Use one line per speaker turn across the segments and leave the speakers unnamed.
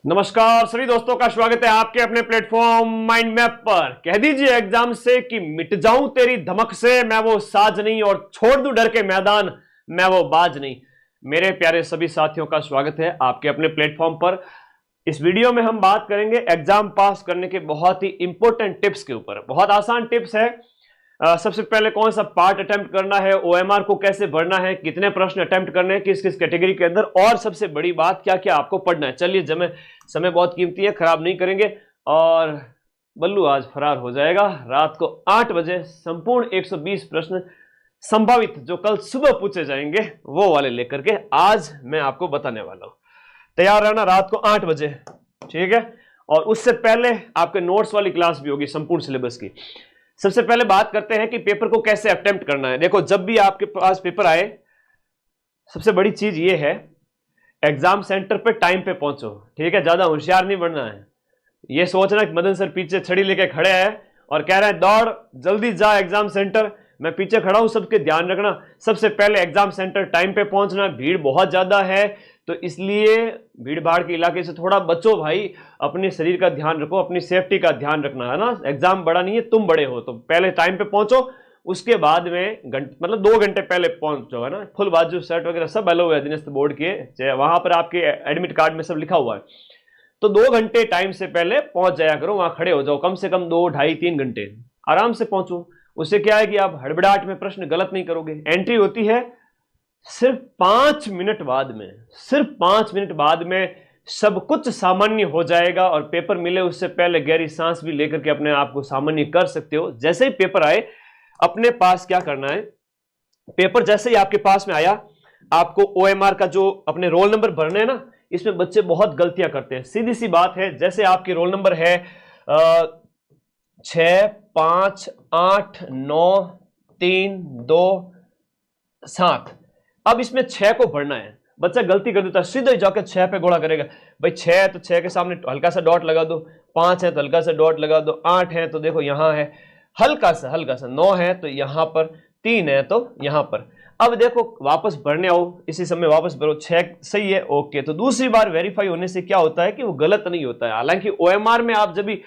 नमस्कार सभी दोस्तों का स्वागत है आपके अपने प्लेटफॉर्म माइंड मैप पर। कह दीजिए एग्जाम से कि मिट जाऊं तेरी धमक से, मैं वो साज नहीं और छोड़ दूं डर के मैदान, मैं वो बाज नहीं। मेरे प्यारे सभी साथियों का स्वागत है आपके अपने प्लेटफॉर्म पर। इस वीडियो में हम बात करेंगे एग्जाम पास करने के बहुत ही इंपॉर्टेंट टिप्स के ऊपर। बहुत आसान टिप्स है। सबसे पहले कौन सा पार्ट अटेम्प्ट करना है, ओएमआर को कैसे भरना है, कितने प्रश्न अटेम्प्ट करने हैं, किस किस कैटेगरी के अंदर, और सबसे बड़ी बात क्या क्या आपको पढ़ना है। चलिए समय बहुत कीमती है, खराब नहीं करेंगे। और बल्लू आज फरार हो जाएगा। रात को 8 बजे संपूर्ण 120 प्रश्न संभावित जो कल सुबह पूछे जाएंगे वो वाले लेकर के आज मैं आपको बताने वाला हूं। तैयार रहना रात को 8 बजे, ठीक है। और उससे पहले आपके नोट्स वाली क्लास भी होगी संपूर्ण सिलेबस की। सबसे पहले बात करते हैं कि पेपर को कैसे अटेम्प्ट करना है। देखो, जब भी आपके पास पेपर आए, सबसे बड़ी चीज ये है, एग्जाम सेंटर पे टाइम पे पहुंचो, ठीक है। ज्यादा होशियार नहीं बनना है। ये सोचना कि मदन सर पीछे छड़ी लेके खड़े हैं और कह रहे हैं दौड़ जल्दी जा एग्जाम सेंटर, मैं पीछे खड़ा हूं, सबके ध्यान रखना। सबसे पहले एग्जाम सेंटर टाइम पे पहुंचना। भीड़ बहुत ज्यादा है तो इसलिए भीड़ भाड़ के इलाके से थोड़ा बचो भाई। अपने शरीर का ध्यान रखो, अपनी सेफ्टी का ध्यान रखना है ना। एग्जाम बड़ा नहीं है, तुम बड़े हो, तो पहले टाइम पे पहुंचो। उसके बाद में मतलब 2 घंटे पहले पहुंचो, है ना। फुल बाजू शर्ट वगैरह सब अलाउ है दिनस्थ बोर्ड के, वहां पर आपके एडमिट कार्ड में सब लिखा हुआ है। तो 2 घंटे टाइम से पहले पहुंच जाया करो, वहां खड़े हो जाओ, कम से कम 2, ढाई, 3 घंटे आराम से पहुंचो। उससे क्या है कि आप हड़बड़ाहट में प्रश्न गलत नहीं करोगे। एंट्री होती है सिर्फ 5 मिनट बाद में, सिर्फ 5 मिनट बाद में सब कुछ सामान्य हो जाएगा। और पेपर मिले उससे पहले गहरी सांस भी लेकर के अपने आप को सामान्य कर सकते हो। जैसे ही पेपर आए अपने पास क्या करना है, पेपर जैसे ही आपके पास में आया, आपको ओएमआर का जो अपने रोल नंबर भरने हैं ना, इसमें बच्चे बहुत गलतियां करते हैं। सीधी सी बात है, जैसे आपकी रोल नंबर है 6, 5, 8, 9, 3, 2, 7। अब इसमें 6 को भरना है। बच्चा गलती कर देता है, सीधे जाकर 6 पे घोड़ा करेगा। भाई 6 है तो 6 के सामने हल्का सा डॉट लगा दो, 5 है तो हल्का सा डॉट लगा दो, 8 है तो देखो यहां है हल्का सा, 9 है तो यहां पर, 3 है तो यहां पर। अब देखो वापस भरने आओ, इसी समय वापस भरो, 6 सही है, ओके। तो दूसरी बार वेरीफाई होने से क्या होता है कि वो गलत नहीं होता है। हालांकि ओएमआर में आप जब भी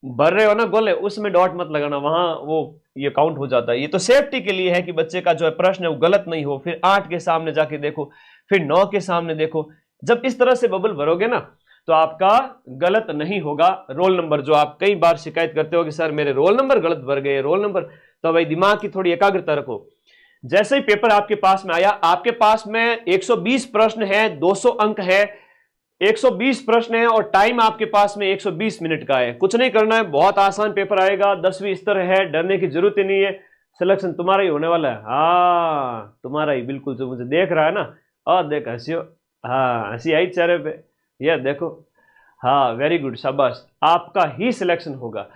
भर रहे हो ना गोले, उसमें डॉट मत लगाना, वहां वो ये काउंट हो जाता है। ये तो सेफ्टी के लिए है कि बच्चे का जो है प्रश्न है वो गलत नहीं हो। फिर 8 के सामने जाके देखो, फिर 9 के सामने देखो। जब इस तरह से बबल भरोगे ना तो आपका गलत नहीं होगा रोल नंबर। जो आप कई बार शिकायत करते हो कि सर मेरे रोल नंबर गलत भर गए, रोल नंबर, तो भाई दिमाग की थोड़ी एकाग्रता रखो। जैसे ही पेपर आपके पास में आया, आपके पास में 120 प्रश्न है, 200 अंक है, 120 प्रश्न है और टाइम आपके पास में 120 मिनट का है। कुछ नहीं करना है, बहुत आसान पेपर आएगा, 10वीं स्तर है, डरने की जरूरत ही नहीं है। सिलेक्शन तुम्हारा ही होने वाला है। हाँ तुम्हारा ही, बिल्कुल। जो मुझे देख रहा है ना, और देख हंसियो, हाँ हंसी आई चेहरे पे, यह देखो, हाँ वेरी गुड, शाबाश, आपका ही सिलेक्शन होगा।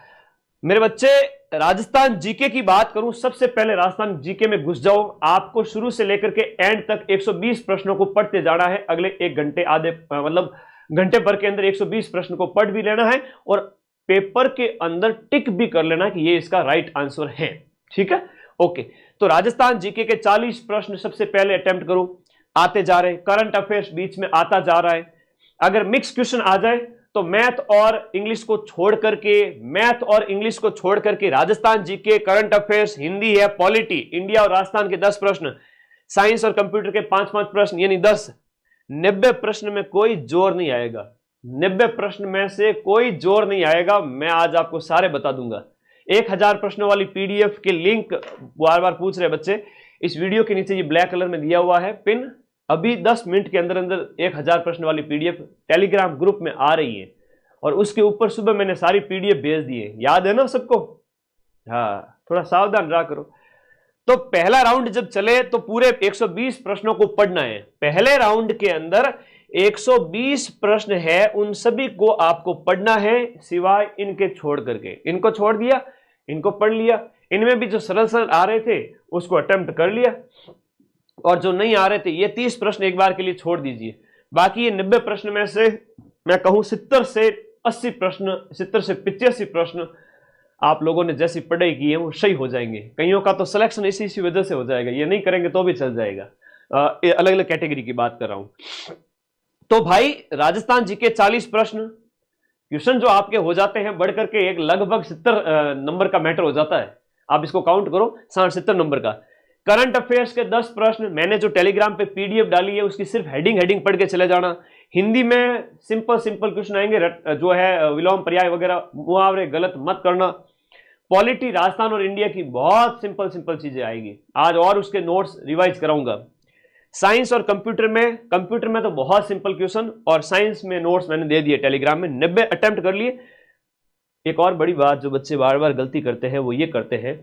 मेरे बच्चे, राजस्थान जीके की बात करूं, सबसे पहले राजस्थान जीके में घुस जाओ। आपको शुरू से लेकर के एंड तक 120 प्रश्नों को पढ़ते जाना है। अगले 1 घंटे, आधे मतलब घंटे भर के अंदर 120 प्रश्न को पढ़ भी लेना है और पेपर के अंदर टिक भी कर लेना कि ये इसका राइट आंसर है, ठीक है, ओके। तो राजस्थान जीके के 40 प्रश्न सबसे पहले अटेम्प्ट करो, आते जा रहे। करंट अफेयर्स बीच में आता जा रहा है। अगर मिक्स क्वेश्चन आ जाए तो मैथ और इंग्लिश को छोड़ करके Rajasthan GK, current affairs, Hindi है, पॉलिटी, इंडिया और राजस्थान के 10 प्रश्न, साइंस और कंप्यूटर के 5-5 प्रश्न, यानी 10। 90 प्रश्न में कोई जोर नहीं आएगा। 90 प्रश्न में से कोई जोर नहीं आएगा, मैं आज आपको सारे बता दूंगा। 1000 प्रश्नों वाली पीडीएफ के लिंक बार बार पूछ रहे बच्चे, इस वीडियो के नीचे ये ब्लैक कलर में दिया हुआ है पिन। अभी 10 मिनट के अंदर अंदर 1000 प्रश्न वाली पीडीएफ टेलीग्राम ग्रुप में आ रही है और उसके ऊपर सुबह मैंने सारी पीडीएफ भेज दी है। याद है ना सबको? हाँ, थोड़ा सावधान रहा करो। तो पहला राउंड जब चले तो पूरे 120 प्रश्नों को पढ़ना है। पहले राउंड के अंदर 120 प्रश्न है, उन सभी को आपको पढ़ना है, सिवाय इनके छोड़ करके। इनको छोड़ दिया, इनको पढ़ लिया। इनमें भी जो सरल सरल आ रहे थे उसको अटेम्प्ट कर लिया और जो नहीं आ रहे थे, ये 30 प्रश्न एक बार के लिए छोड़ दीजिए। बाकी ये 90 प्रश्न में से मैं कहूं 70 से 80 प्रश्न, 70 से 85 प्रश्न आप लोगों ने जैसी पढ़ाई की है वो सही हो जाएंगे। कईयों का तो सिलेक्शन इसी वजह से हो जाएगा, ये नहीं करेंगे तो भी चल जाएगा। अलग अलग कैटेगरी की बात कर रहा हूं। तो भाई राजस्थान जीके 40 प्रश्न क्वेश्चन जो आपके हो जाते हैं बढ़ करके एक लगभग 70 नंबर का मैटर हो जाता है। आप इसको काउंट करो, 60-70 नंबर का। करंट अफेयर्स के 10 प्रश्न मैंने जो टेलीग्राम पे पीडीएफ डाली है उसकी सिर्फ हेडिंग पढ़ के चले जाना। हिंदी में सिंपल क्वेश्चन आएंगे, जो है विलोम पर्याय वगैरह मुहावरे गलत मत करना। पॉलिटी राजस्थान और इंडिया की बहुत सिंपल चीजें आएगी आज, और उसके नोट्स रिवाइज कराऊंगा। साइंस और कंप्यूटर में तो बहुत सिंपल क्वेश्चन, और साइंस में नोट्स मैंने दे दिए टेलीग्राम में, 90 अटेम्प्ट कर लिए। एक और बड़ी बात जो बच्चे बार बार गलती करते हैं वो ये करते हैं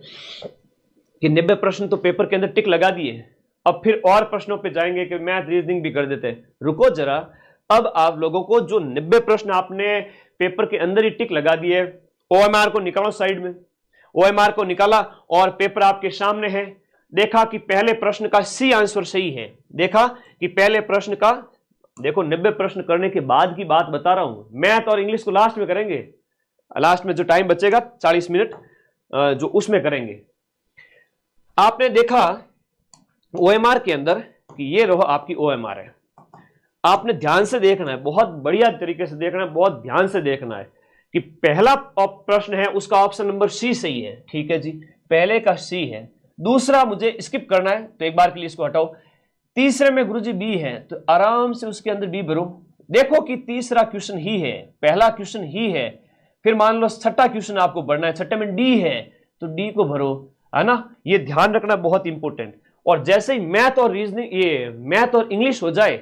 कि 90 प्रश्न तो पेपर के अंदर टिक लगा दिए, अब फिर और प्रश्नों पे जाएंगे कि मैथ रीजनिंग भी कर देते हैं। रुको जरा, अब आप लोगों को जो 90 प्रश्न आपने पेपर के अंदर ही टिक लगा दिए, ओएमआर को निकालो साइड में। ओएमआर को निकाला और पेपर आपके सामने है। देखा कि पहले प्रश्न का सी आंसर सही है। देखा कि पहले प्रश्न का, देखो 90 प्रश्न करने के बाद की बात बता रहा हूं। मैथ और इंग्लिश को लास्ट में करेंगे, लास्ट में जो टाइम बचेगा 40 मिनट जो उसमें करेंगे। आपने देखा ओएमआर के अंदर कि ये रहो आपकी ओएमआर है। आपने ध्यान से देखना है, बहुत बढ़िया तरीके से देखना है, बहुत ध्यान से देखना है कि पहला प्रश्न है उसका ऑप्शन नंबर सी सही है। ठीक है जी, पहले का सी है। दूसरा मुझे स्किप करना है तो एक बार के लिए इसको हटाओ। तीसरे में गुरुजी बी है तो आराम से उसके अंदर बी भरो। देखो कि तीसरा क्वेश्चन ही है, पहला क्वेश्चन ही है। फिर मान लो छठा क्वेश्चन आपको भरना है, छठे में डी है तो डी को भरो, है ना। ये ध्यान रखना बहुत इंपॉर्टेंट। और जैसे ही मैथ और रीजनिंग, ये मैथ और इंग्लिश हो जाए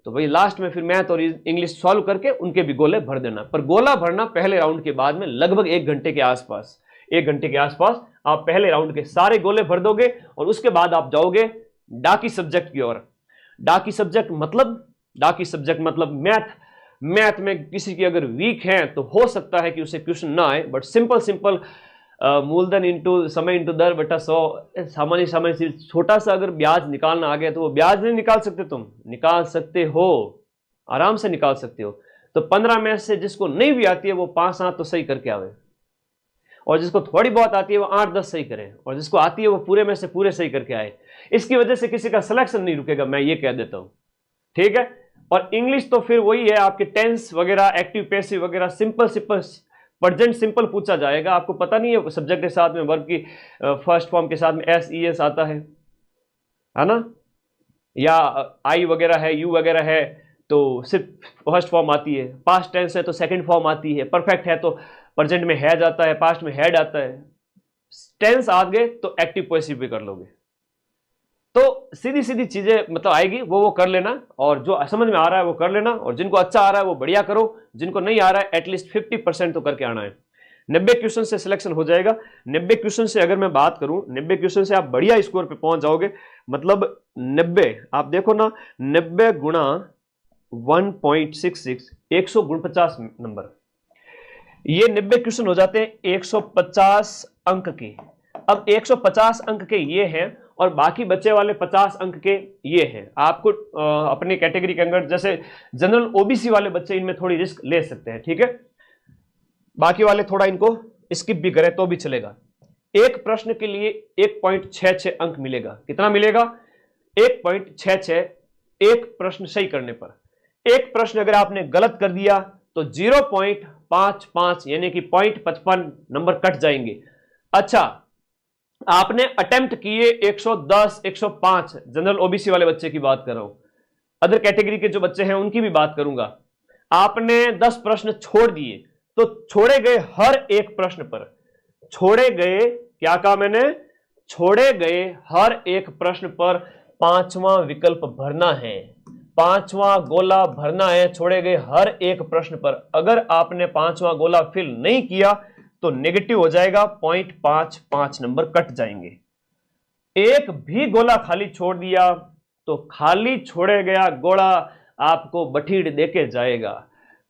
तो भाई लास्ट में फिर मैथ और इंग्लिश सॉल्व करके उनके भी गोले भर देना। पर गोला भरना पहले राउंड के बाद में लगभग 1 घंटे के आसपास, 1 घंटे के आसपास आप पहले राउंड के सारे गोले भर दोगे और उसके बाद आप जाओगे डाकी सब्जेक्ट की ओर। डाकी सब्जेक्ट मतलब मैथ में किसी की अगर वीक है तो हो सकता है कि उसे क्वेश्चन ना आए, बट सिंपल मूलधन इंटू समय इंटू दर बटा 100, सामान्य छोटा सा अगर ब्याज निकालना आ गया तो वो ब्याज नहीं निकाल सकते, तुम निकाल सकते हो, आराम से निकाल सकते हो। तो 15 में से जिसको नहीं भी आती है वो 5-7 तो सही करके आवे, और जिसको थोड़ी बहुत आती है वो 8-10 सही करें, और जिसको आती है वो पूरे में से पूरे सही करके आए। इसकी वजह से किसी का सिलेक्शन नहीं रुकेगा, मैं ये कह देता हूं। ठीक है। और इंग्लिश तो फिर वही है, आपके टेंस वगैरह, एक्टिव पैसिव वगैरह, सिंपल प्रेजेंट सिंपल पूछा जाएगा। आपको पता नहीं है सब्जेक्ट के साथ में वर्ब की फर्स्ट फॉर्म के साथ में SES आता है ना, या आई वगैरह है, यू वगैरह है तो सिर्फ फर्स्ट फॉर्म आती है। पास्ट टेंस है तो सेकंड फॉर्म आती है। परफेक्ट है तो प्रेजेंट में हैज आता है, पास्ट में हैड आता है। टेंस आ गए तो एक्टिव पैसिव भी कर लोगे। तो सीधी चीजें मतलब आएगी, वो कर लेना, और जो समझ में आ रहा है वो कर लेना, और जिनको अच्छा आ रहा है वो बढ़िया करो, जिनको नहीं आ रहा है एटलीस्ट 50% तो करके आना है। 90 क्वेश्चन से सिलेक्शन हो जाएगा। 90 क्वेश्चन से अगर मैं बात करूं, 90 क्वेश्चन से आप बढ़िया स्कोर पे पहुंच जाओगे। मतलब 90 आप देखो ना, 90 गुणा 1.66, 149 नंबर। ये 90 क्वेश्चन हो जाते हैं 150 अंक के। अब 150 अंक के ये हैं और बाकी बच्चे वाले 50 अंक के ये हैं। आपको अपनी कैटेगरी के अंदर जैसे जनरल OBC वाले बच्चे इनमें थोड़ी रिस्क ले सकते हैं। ठीक है, बाकी वाले थोड़ा इनको स्किप भी करें तो भी चलेगा। एक प्रश्न के लिए 1.66 अंक मिलेगा। कितना मिलेगा? 1.66, एक प्रश्न सही करने पर। एक प्रश्न अगर आपने गलत कर दिया तो 0.55 यानी कि 0.55 नंबर कट जाएंगे। अच्छा, आपने अटेम्प्ट किए 110, 105, जनरल OBC वाले बच्चे की बात कर रहा हूं, अदर कैटेगरी के जो बच्चे हैं उनकी भी बात करूंगा। आपने 10 प्रश्न छोड़ दिए तो छोड़े गए हर एक प्रश्न पर, छोड़े गए, क्या कहा मैंने, छोड़े गए हर एक प्रश्न पर 5वां विकल्प भरना है, 5वां गोला भरना है छोड़े गए हर एक प्रश्न पर। अगर आपने 5वां गोला फिल नहीं किया तो नेगेटिव हो जाएगा, 0.55 नंबर कट जाएंगे। एक भी गोला खाली छोड़ दिया तो खाली छोड़े गया गोला आपको बठीड़ देके जाएगा।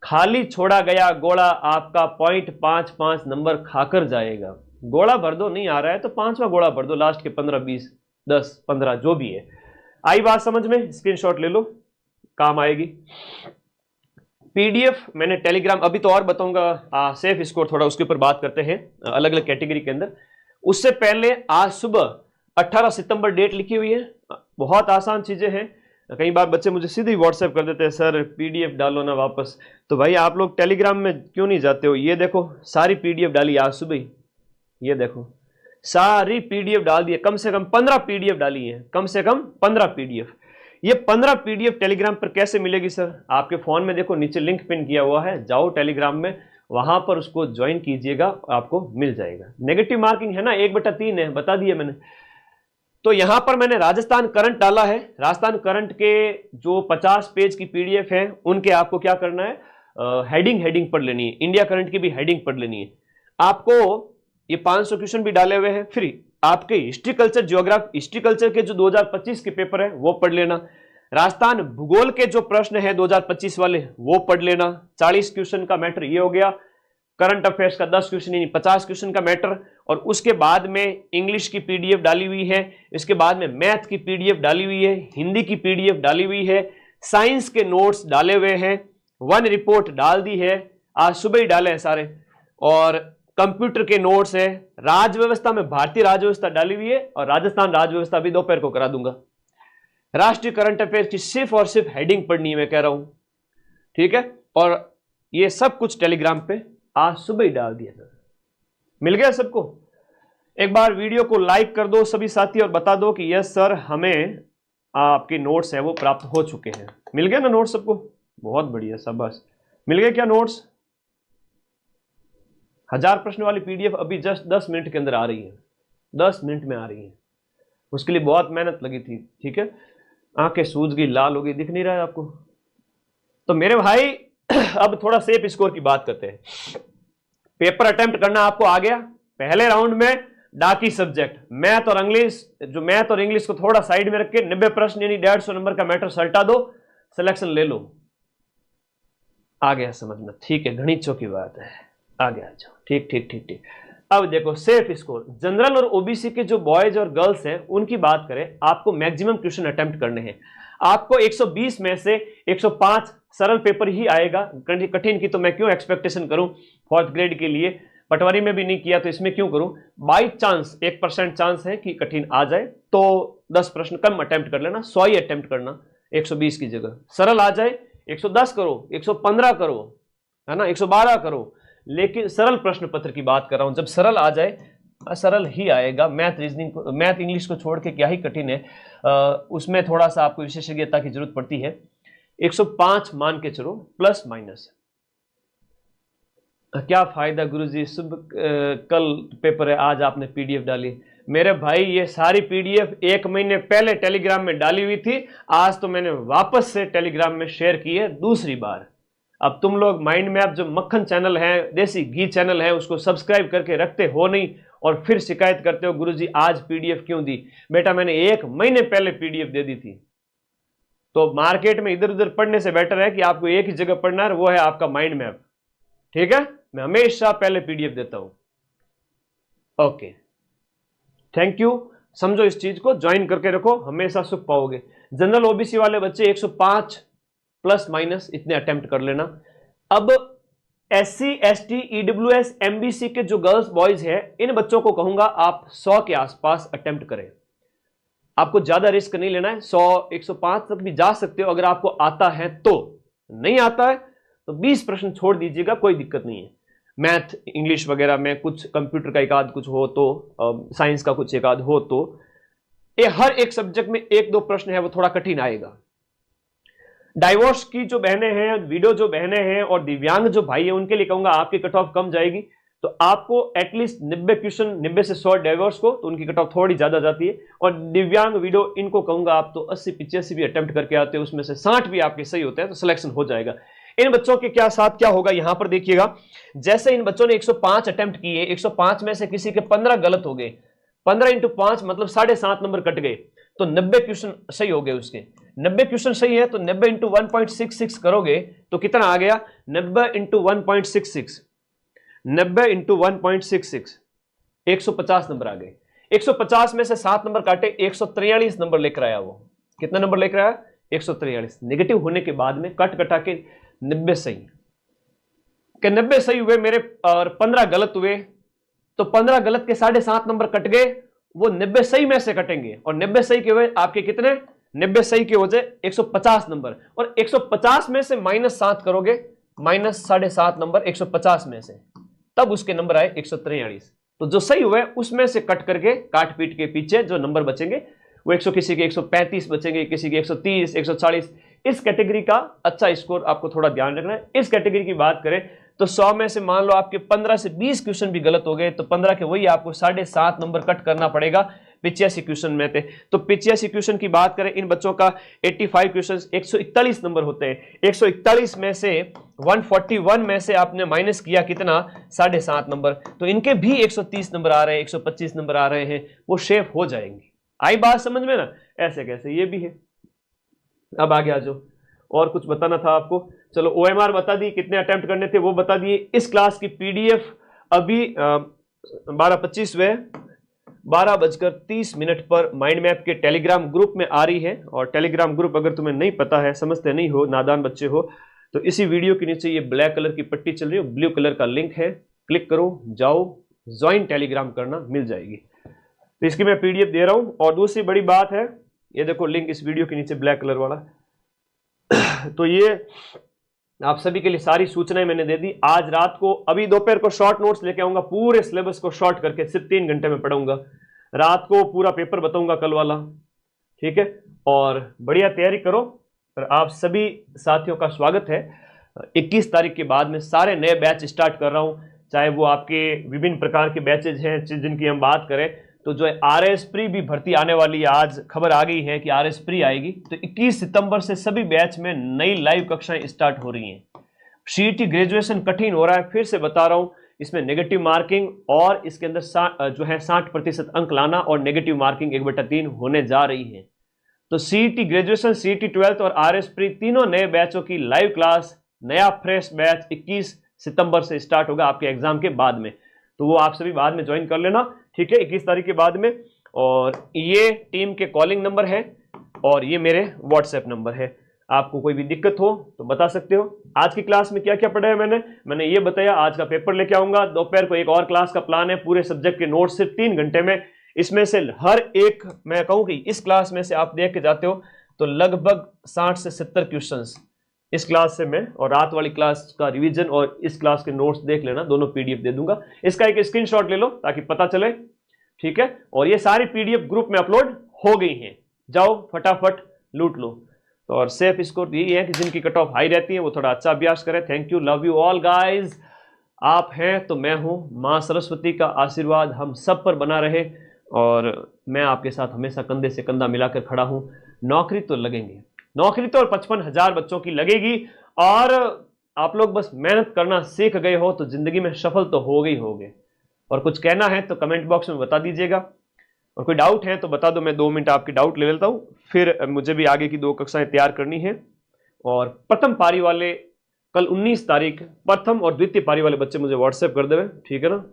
खाली छोड़ा गया गोला आपका 0.55 नंबर खाकर जाएगा। गोला भर दो, नहीं आ रहा है तो 5वां गोला भर दो, लास्ट के 15, 20, 10, 15 जो भी है। आई बात समझ में? स्क्रीनशॉट ले लो, काम आएगी। PDF मैंने टेलीग्राम, अभी तो और बताऊंगा सेफ स्कोर, थोड़ा उसके ऊपर बात करते हैं अलग अलग कैटेगरी के अंदर। उससे पहले आज सुबह 18 सितंबर डेट लिखी हुई है, बहुत आसान चीजें हैं। कई बार बच्चे मुझे सीधे व्हाट्सएप कर देते हैं, सर पीडीएफ डालो ना वापस। तो भाई आप लोग टेलीग्राम में क्यों नहीं जाते हो? ये देखो सारी पीडीएफ डाली आज सुबह ही, ये देखो सारी पीडीएफ डाल दी है, कम से कम 15 पीडीएफ डाली है, कम से कम 15 पीडीएफ। ये 15 पीडीएफ टेलीग्राम पर कैसे मिलेगी सर? आपके फोन में देखो नीचे लिंक पिन किया हुआ है, जाओ टेलीग्राम में, वहां पर उसको ज्वाइन कीजिएगा, आपको मिल जाएगा। नेगेटिव मार्किंग है ना, 1/3 है, बता दिया मैंने। तो यहां पर मैंने राजस्थान करंट डाला है। राजस्थान करंट के जो 50 पेज की पीडीएफ है उनके आपको क्या करना है, हेडिंग पढ़ लेनी है। इंडिया करंट की भी हेडिंग पढ़ लेनी है आपको। ये 500 क्वेश्चन भी डाले हुए हैं फ्री। आपके history culture geography, history culture के जो 2025 के पेपर है वो पढ़ लेना। राजस्थान भूगोल के जो प्रश्न है 2025 वाले वो पढ़ लेना। 40 क्वेश्चन का मैटर ये हो गया। करंट अफेयर्स का 10 क्वेश्चन यानी 50 क्वेश्चन का मैटर। और उसके बाद में इंग्लिश की पीडीएफ डाली हुई है, इसके बाद में मैथ की पीडीएफ डाली हुई है, हिंदी की पीडीएफ डाली हुई है, साइंस के नोट्स डाले हुए हैं, वन रिपोर्ट डाल दी है, आज सुबह ही डाले हैं सारे, और कंप्यूटर के नोट्स है। राज्य व्यवस्था में भारतीय राज्य व्यवस्था डाली हुई है और राजस्थान राज्य व्यवस्था भी दोपहर को करा दूंगा। राष्ट्रीय करंट अफेयर की सिर्फ और सिर्फ हेडिंग पढ़नी है, मैं कह रहा हूं, ठीक है। और ये सब कुछ टेलीग्राम पे आज सुबह ही डाल दिया था। मिल गया सबको? एक बार वीडियो को लाइक कर दो सभी साथी और बता दो कि यस सर हमें आपके नोट्स है वो प्राप्त हो चुके हैं। मिल गया ना नोट्स सबको? बहुत बढ़िया, शाबाश। मिल गए क्या नोट्स? 1000 प्रश्न वाली पीडीएफ अभी जस्ट 10 मिनट के अंदर आ रही है, 10 मिनट में आ रही है। उसके लिए बहुत मेहनत लगी थी, ठीक है। आंखें सूज गई, लाल हो गई, दिख नहीं रहा है आपको? तो मेरे भाई अब थोड़ा सेफ स्कोर की बात करते हैं। पेपर अटेम्प्ट करना आपको आ गया। पहले राउंड में डाकी सब्जेक्ट मैथ और इंग्लिश, जो मैथ और इंग्लिश को थोड़ा साइड में रख के 90 प्रश्न यानी 150 नंबर का मैटर सल्टा दो, सिलेक्शन ले लो। आ गया समझ में? ठीक है, गणितों की बात है, आ गया। ठीक ठीक ठीक ठीक। अब देखो सेफ स्कोर, जनरल और ओबीसी के जो बॉयज और गर्ल्स हैं उनकी बात करें, आपको मैक्सिमम क्वेश्चन अटेम्प्ट करने हैं। आपको 120 में से 105 सरल पेपर ही आएगा, कठिन की तो मैं क्यों एक्सपेक्टेशन करूं 4th ग्रेड के लिए। पटवारी में भी नहीं किया तो इसमें क्यों करूं। बाई चांस 1% चांस है कि कठिन आ जाए तो 10 प्रश्न कम अटेम्प्ट कर लेना, 100 ही अटेम्प्ट करना 120 की जगह। सरल आ जाए 110 करो, 115 करो, है ना, 112 करो। लेकिन सरल प्रश्न पत्र की बात कर रहा हूं, जब सरल आ जाए, सरल ही आएगा। मैथ रीजनिंग, मैथ इंग्लिश को छोड़ के क्या ही कठिन है, उसमें थोड़ा सा आपको विशेषज्ञता की जरूरत पड़ती है। 105 मान के चलो, प्लस माइनस। क्या फायदा गुरुजी, कल पेपर है, आज आपने पीडीएफ डाली। मेरे भाई ये सारी पीडीएफ 1 महीने पहले टेलीग्राम में डाली हुई थी, आज तो मैंने वापस से टेलीग्राम में शेयर की है दूसरी बार। अब तुम लोग माइंड मैप जो मक्खन चैनल है, देसी घी चैनल है, उसको सब्सक्राइब करके रखते हो नहीं और फिर शिकायत करते हो गुरुजी आज पीडीएफ क्यों दी। बेटा मैंने 1 महीने पहले पीडीएफ दे दी थी। तो मार्केट में इधर उधर पढ़ने से बेटर है कि आपको एक ही जगह पढ़ना है, वो है आपका माइंड मैप, ठीक है। मैं हमेशा पहले पीडीएफ देता हूं। Okay, thank you. समझो इस चीज को, ज्वाइन करके रखो, हमेशा सुख पाओगे। जनरल ओबीसी वाले बच्चे 105 प्लस माइनस इतने अटेम्प्ट कर लेना। अब SC ST EWS MBC के जो गर्ल्स बॉयज है, इन बच्चों को कहूंगा आप 100 के आसपास अटेम्प्ट करें। आपको ज्यादा रिस्क नहीं लेना है, 100 105 तक भी जा सकते हो अगर आपको आता है तो। नहीं आता है तो 20 प्रश्न छोड़ दीजिएगा, कोई दिक्कत नहीं है। मैथ इंग्लिश वगैरह में कुछ, कंप्यूटर का एक आध कुछ हो तो, साइंस का कुछ एक आध हो तो, ये हर एक सब्जेक्ट में 1-2 प्रश्न है वो थोड़ा कठिन आएगा। डाइवोर्स की जो बहनें हैं, वीडियो जो बहनें हैं और दिव्यांग जो भाई है, उनके लिए कहूंगा आपकी कट ऑफ कम जाएगी। तो आपको एटलीस्ट 90 क्वेश्चन, 90 से 100 डाइवोर्स को, तो उनकी कट ऑफ थोड़ी ज्यादा जाती है। और दिव्यांग वीडियो इनको कहूंगा आप तो 80-85 भी अटेम्प्ट करके आते हैं, उसमें से 60 भी आपके सही होते हैं तो सिलेक्शन हो जाएगा। इन बच्चों के क्या साथ क्या होगा यहां पर देखिएगा। जैसे इन बच्चों ने 105 अटेम्प्ट किए, 105 में से किसी के 15 गलत हो गए, 15 इंटू 5 मतलब 7.5 नंबर कट गए, तो 90 क्वेश्चन सही हो गए उसके। 90 क्वेश्चन सही है तो 90 इंटू 1.66 करोगे तो कितना आ गया, 90 इंटू 1.66, 90 इंटू 1.66, 150 नंबर आ गए। 150 में से 7 नंबर काटे, 143 नंबर लेकर आया वो। कितना नंबर लेकर आया? 143। नेगेटिव होने के बाद में कट कटा के 90 सही के 90 सही हुए मेरे, और 15 गलत हुए, तो 15 गलत के 7.5 नंबर कट गए, वो 90 सही में से कटेंगे और 90 सही के हुए आपके कितने, 90 सही के हो जाए 150 नंबर, और 150 में से -7 करोगे, -7.5 नंबर 150 में से, तब उसके नंबर आए 143। तो जो सही हुए उसमें से कट करके, काट पीट के पीछे जो नंबर बचेंगे वो 100, किसी के 135 बचेंगे, किसी के 130, 140। इस कैटेगरी का अच्छा स्कोर आपको थोड़ा ध्यान रखना है। इस कैटेगरी की बात करें तो 100 में से मान लो आपके 15 से 20 क्वेश्चन भी गलत हो गए तो 15 के वही आपको 7.5 नंबर कट करना पड़ेगा 85 क्वेश्चन में थे। तो 85 क्वेश्चन की बात करें, इन बच्चों का 85 क्वेश्चन 141 नंबर होते हैं। 141 में से 141 में से आपने माइनस किया कितना, 7.5 नंबर, तो इनके भी 130 नंबर आ रहे हैं, 125 नंबर आ रहे हैं, वो शेप हो जाएंगे। आई बात समझ में ना? ऐसे कैसे ये भी है। अब आगे आ जाओ, और कुछ बताना था आपको। चलो OMR बता दी, कितने अटेम्प्ट करने थे वो बता दिए। इस क्लास की PDF अभी 12:25 हुए, 12:30 पर माइंड मैप के टेलीग्राम ग्रुप में आ रही है। और टेलीग्राम ग्रुप अगर तुम्हें नहीं पता है, समझते नहीं हो, नादान बच्चे हो, तो इसी वीडियो के नीचे ये ब्लैक कलर की पट्टी चल रही है, ब्लू कलर का लिंक है, क्लिक करो, जाओ, ज्वाइन टेलीग्राम करना, मिल जाएगी। तो इसकी मैं PDF दे रहा हूं। और दूसरी बड़ी बात है, ये देखो लिंक इस वीडियो के नीचे ब्लैक कलर वाला तो ये आप सभी के लिए सारी सूचनाएं मैंने दे दी। आज रात को, अभी दोपहर को शॉर्ट नोट्स लेके आऊंगा, पूरे सिलेबस को शॉर्ट करके सिर्फ 3 घंटे में पढ़ाऊंगा। रात को पूरा पेपर बताऊंगा कल वाला, ठीक है? और बढ़िया तैयारी करो। और आप सभी साथियों का स्वागत है। 21 तारीख के बाद में सारे नए बैच स्टार्ट कर रहा हूं, चाहे वो आपके विभिन्न प्रकार के बैचेज हैं जिनकी हम बात करें, तो जो है RS प्री भी भर्ती आने वाली है। आज खबर आ गई है कि RS प्री आएगी। तो 21 सितंबर से सभी बैच में नई लाइव कक्षाएं स्टार्ट हो रही हैं। CET ग्रेजुएशन कठिन हो रहा है, फिर से बता रहा हूं, इसमें नेगेटिव मार्किंग और इसके अंदर जो है 60% अंक लाना और नेगेटिव मार्किंग 1/3 होने जा रही है। तो CET ग्रेजुएशन, CET 12th और RS प्री तीनों नए बैचों की लाइव क्लास, नया फ्रेश बैच 21 सितंबर से स्टार्ट होगा आपके एग्जाम के बाद में। तो वो आप सभी बाद में ज्वाइन कर लेना, ठीक है, 21 तारीख के बाद में। और ये टीम के कॉलिंग नंबर है और ये मेरे व्हाट्सएप नंबर है। आपको कोई भी दिक्कत हो तो बता सकते हो। आज की क्लास में क्या क्या पढ़ाया मैंने ये बताया। आज का पेपर लेके आऊंगा, दोपहर को एक और क्लास का प्लान है, पूरे सब्जेक्ट के नोट्स सिर्फ 3 घंटे में। इसमें से हर एक, मैं कहूँ कि इस क्लास में से आप देख के जाते हो तो लगभग 60 से 70 क्वेश्चन इस क्लास से मैं, और रात वाली क्लास का रिवीजन और इस क्लास के नोट्स देख लेना, दोनों PDF दे दूंगा। इसका एक स्क्रीनशॉट ले लो ताकि पता चले, ठीक है? और ये सारी PDF ग्रुप में अपलोड हो गई हैं, जाओ फटाफट लूट लो। तो और सेफ स्कोर यही है कि जिनकी कट ऑफ हाई रहती है वो थोड़ा अच्छा अभ्यास करें। Thank you, love you all guys. आप हैं तो मैं हूं। मां सरस्वती का आशीर्वाद हम सब पर बना रहे और मैं आपके साथ हमेशा कंधे से कंधा मिलाकर खड़ा हूं। नौकरी तो लगेंगे, नौकरी तो 55,000 बच्चों की लगेगी। और आप लोग बस मेहनत करना सीख गए हो तो जिंदगी में सफल तो हो गई होगे। और कुछ कहना है तो कमेंट बॉक्स में बता दीजिएगा, और कोई डाउट है तो बता दो, मैं 2 मिनट आपकी डाउट ले लेता हूं। फिर मुझे भी आगे की 2 कक्षाएं तैयार करनी है। और प्रथम पारी वाले कल 19 तारीख, प्रथम और द्वितीय पारी वाले बच्चे मुझे व्हाट्सएप कर देवे, ठीक है ना?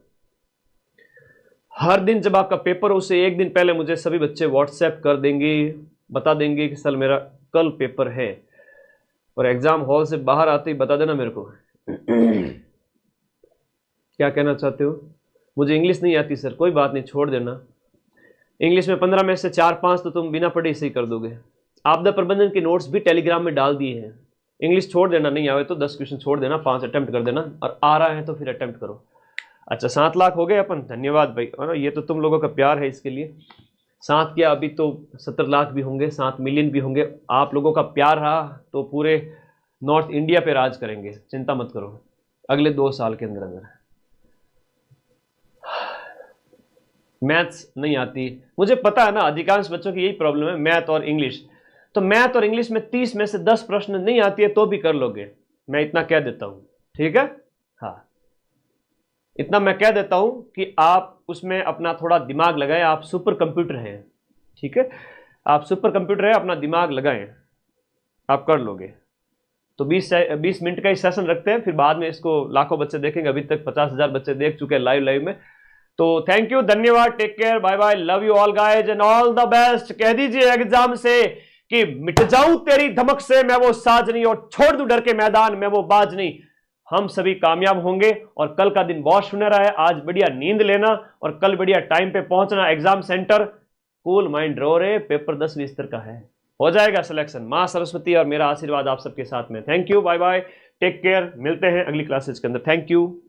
हर दिन जब आपका पेपर हो उससे 1 दिन पहले मुझे सभी बच्चे व्हाट्सएप कर देंगे, बता देंगे कि सर मेरा कल पेपर है। और एग्जाम हॉल से बाहर आते ही बता देना मेरे को क्या कहना चाहते हो। मुझे इंग्लिश नहीं आती सर, कोई बात नहीं, छोड़ देना। इंग्लिश में 15 में से 4-5 तो तुम बिना पढ़े सही कर दोगे। आपदा प्रबंधन के नोट्स भी टेलीग्राम में डाल दिए हैं। इंग्लिश छोड़ देना, नहीं आवे तो 10 क्वेश्चन छोड़ देना, 5 अटेम्प्ट कर देना, और आ रहा है तो फिर अटेम्प्ट करो। अच्छा 7 लाख हो गए अपन, धन्यवाद भाई। और ये तो तुम लोगों का प्यार है, इसके लिए 7 क्या, अभी तो 70 लाख भी होंगे, 7 मिलियन भी होंगे। आप लोगों का प्यार रहा तो पूरे नॉर्थ इंडिया पे राज करेंगे, चिंता मत करो, अगले 2 साल के अंदर अंदर। मैथ्स नहीं आती, मुझे पता है ना, अधिकांश बच्चों की यही प्रॉब्लम है, मैथ और इंग्लिश। तो मैथ और इंग्लिश में 30 में से 10 प्रश्न नहीं आती है तो भी कर लोगे, मैं इतना कह देता हूं, ठीक है? हाँ, इतना मैं कह देता हूं कि आप उसमें अपना थोड़ा दिमाग लगाएं। आप सुपर कंप्यूटर हैं, ठीक है? आप सुपर कंप्यूटर है, अपना दिमाग लगाएं, आप कर लोगे। तो 20 मिनट का ही सेशन रखते हैं, फिर बाद में इसको लाखों बच्चे देखेंगे। अभी तक 50,000 बच्चे देख चुके हैं लाइव में। तो थैंक यू, धन्यवाद, take care, bye bye, love you all guys and all the best. कह दीजिए एग्जाम से कि मिट जाऊं तेरी धमक से मैं वो साज नहीं, और छोड़ दूं डर के मैदान में वो बाज नहीं। हम सभी कामयाब होंगे और कल का दिन बहुत सुनहरा है। आज बढ़िया नींद लेना और कल बढ़िया टाइम पे पहुंचना एग्जाम सेंटर। कूल माइंड रो रे, पेपर 10-20 का है। हो जाएगा सिलेक्शन। मां सरस्वती और मेरा आशीर्वाद आप सबके साथ में। Thank you, bye bye, take care, मिलते हैं अगली क्लासेज के अंदर। Thank you.